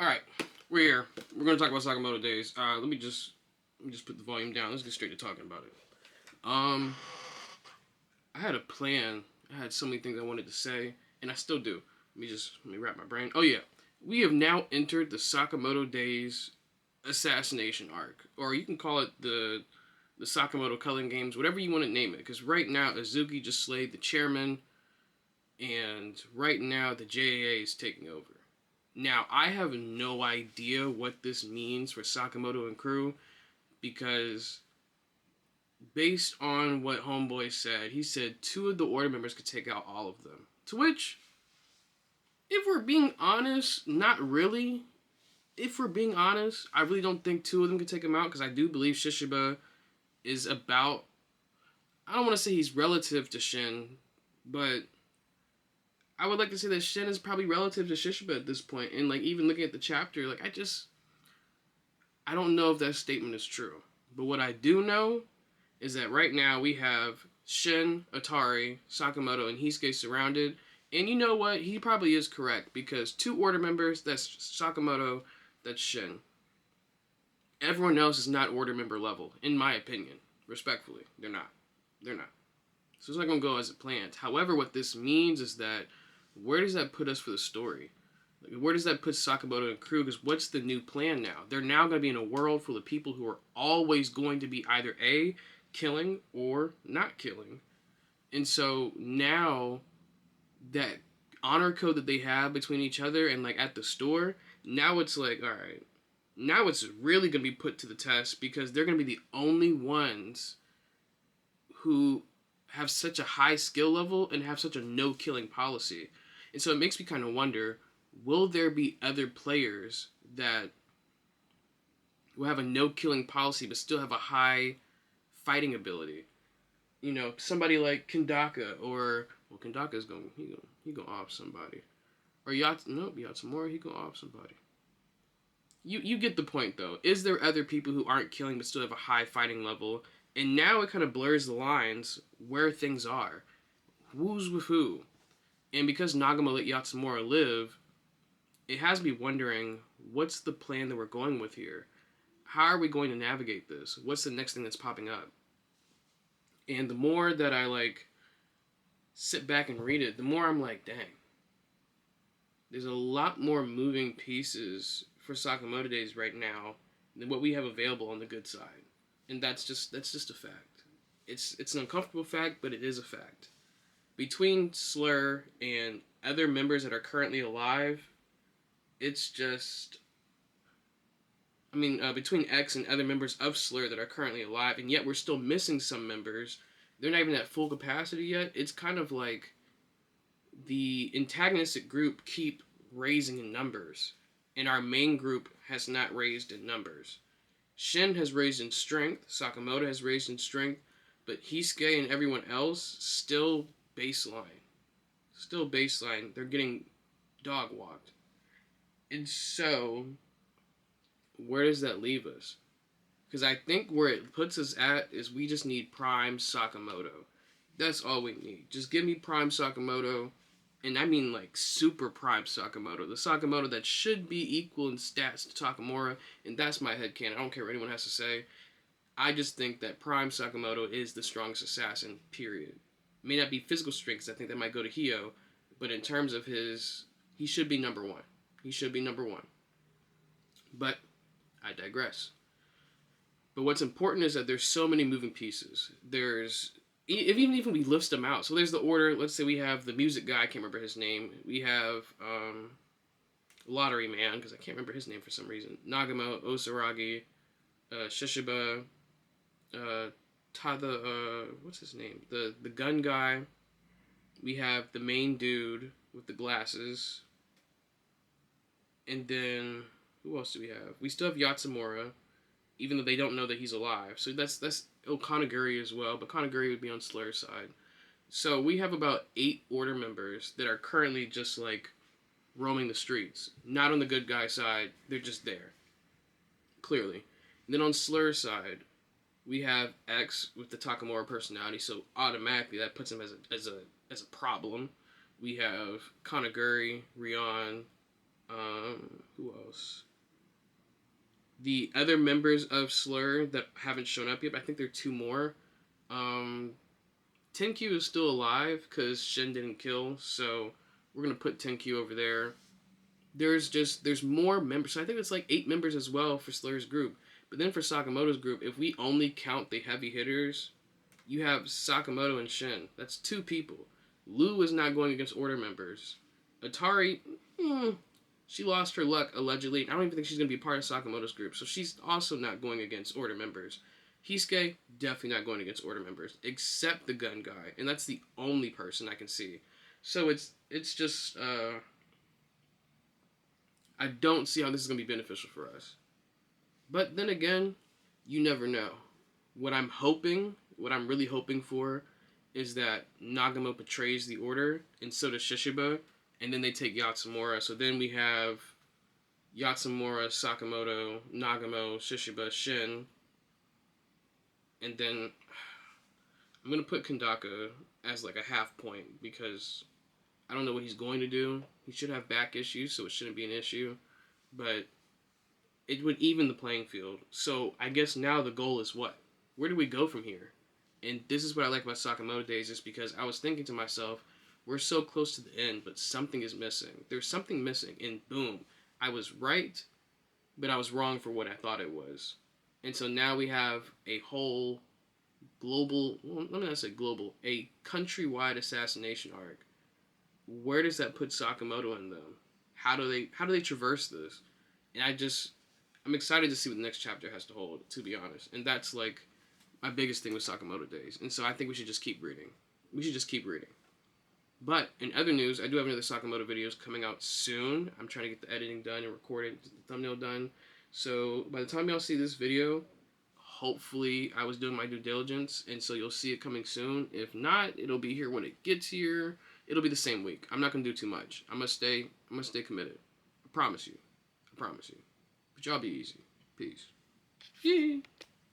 All right, we're here. We're gonna talk about Sakamoto days. Let me just put the volume down. Let's get straight to talking about it. Um, I had a plan. I had so many things I wanted to say, and I still do. Let me wrap my brain. Oh yeah, we have now entered the Sakamoto days assassination arc, or you can call it the Sakamoto Culling Games, whatever you want to name it. Because right now Azuki just slayed the chairman, and right now the JAA is taking over. Now, I have no idea what this means for Sakamoto and crew because based on what Homeboy said, he said two of the order members could take out all of them. To which, if we're being honest, not really. If we're being honest, I really don't think two of them could take him out because I do believe Shishiba is about. I don't want to say he's relative to Shin, but I would like to say that Shin is probably relative to Shishiba at this point. And like even looking at the chapter, like I don't know if that statement is true. But what I do know is that right now we have Shin, Atari, Sakamoto, and Hisuke surrounded. And you know what? He probably is correct because two order members, that's Sakamoto, that's Shin. Everyone else is not order member level, in my opinion. Respectfully, they're not. They're not. So it's not going to go as it planned. However, what this means is that where does that put us for the story? Like, where does that put Sakamoto and crew? Because what's the new plan now? They're now going to be in a world full of people who are always going to be either A, killing or not killing. And so now that honor code that they have between each other and like at the store, now it's like, all right, now it's really going to be put to the test because they're going to be the only ones who have such a high skill level and have such a no killing policy. And so it makes me kind of wonder, will there be other players that will have a no killing policy but still have a high fighting ability? You know, somebody like Kandaka or well, Kandaka's going he going off somebody. Or Yatsumura, he going off somebody. You get the point though. Is there other people who aren't killing but still have a high fighting level? And now it kind of blurs the lines where things are. Who's with who? And because Nagama let Yatsumura live, it has me wondering, what's the plan that we're going with here? How are we going to navigate this? What's the next thing that's popping up? And the more that I like sit back and read it, the more I'm like, dang. There's a lot more moving pieces for Sakamoto Days right now than what we have available on the good side. And that's just a fact. It's an uncomfortable fact, but it is a fact. Between Slur and other members that are currently alive, it's just between X and other members of Slur that are currently alive, and yet we're still missing some members. They're not even at full capacity yet. It's kind of like the antagonistic group keep raising in numbers, and our main group has not raised in numbers. Shin has raised in strength, Sakamoto has raised in strength, but Hisuke and everyone else still baseline. Still baseline. They're getting dog walked. And so, where does that leave us? Because I think where it puts us at is we just need Prime Sakamoto. That's all we need. Just give me Prime Sakamoto, and I mean like super Prime Sakamoto. The Sakamoto that should be equal in stats to Takamura, and that's my headcanon. I don't care what anyone has to say. I just think that Prime Sakamoto is the strongest assassin, period. It may not be physical strength, because I think that might go to Hio, but in terms of he should be number one. He should be number one. But I digress. But what's important is that there's so many moving pieces. There's even if we list them out. So there's the order. Let's say we have the music guy. I can't remember his name. We have Lottery Man, because I can't remember his name for some reason. Nagama, Osaragi, Shishiba, Tada. What's his name? The gun guy. We have the main dude with the glasses. And then who else do we have? We still have Yatsumura, even though they don't know that he's alive. So that's Kanaguri as well, but Kanaguri would be on Slur's side. So we have about 8 order members that are currently just like roaming the streets. Not on the good guy side, they're just there. Clearly. And then on Slur's side, we have X with the Takamura personality, so automatically that puts him as a problem. We have Kanaguri, Rion, who else? The other members of Slur that haven't shown up yet, but I think there are two more. Tenkyu is still alive because Shin didn't kill, so we're gonna put Tenkyu over there. There's more members. So I think it's like 8 members as well for Slur's group. But then for Sakamoto's group, if we only count the heavy hitters, you have Sakamoto and Shin. That's 2 people. Lu is not going against Order members. Atari, she lost her luck allegedly. I don't even think she's gonna be part of Sakamoto's group, so she's also not going against Order members. Hisuke, definitely not going against Order members, except the gun guy, and that's the only person I can see. So it's just I don't see how this is gonna be beneficial for us. But then again, you never know. What I'm really hoping for, is that Nagamo betrays the Order, and so does Shishiba, and then they take Yatsumura. So then we have Yatsumura, Sakamoto, Nagamo, Shishiba, Shin, and then I'm gonna put Kandaka as like a half point because I don't know what he's going to do. He should have back issues, so it shouldn't be an issue. But it would even the playing field. So I guess now the goal is what? Where do we go from here? And this is what I like about Sakamoto Days, is because I was thinking to myself, we're so close to the end, but something is missing. There's something missing, and boom, I was right, but I was wrong for what I thought it was. And so now we have a whole global, well, let me not say global, a countrywide assassination arc. Where does that put Sakamoto in them? How do they traverse this? And I'm excited to see what the next chapter has to hold, to be honest. And that's like my biggest thing with Sakamoto Days. And so I think we should just keep reading. We should just keep reading. But in other news, I do have another Sakamoto videos coming out soon. I'm trying to get the editing done and recorded, the thumbnail done. So by the time y'all see this video, hopefully I was doing my due diligence, and so you'll see it coming soon. If not, it'll be here when it gets here. It'll be the same week. I'm not gonna do too much. I'm gonna stay committed. I promise you. But y'all be easy. Peace. Yeah.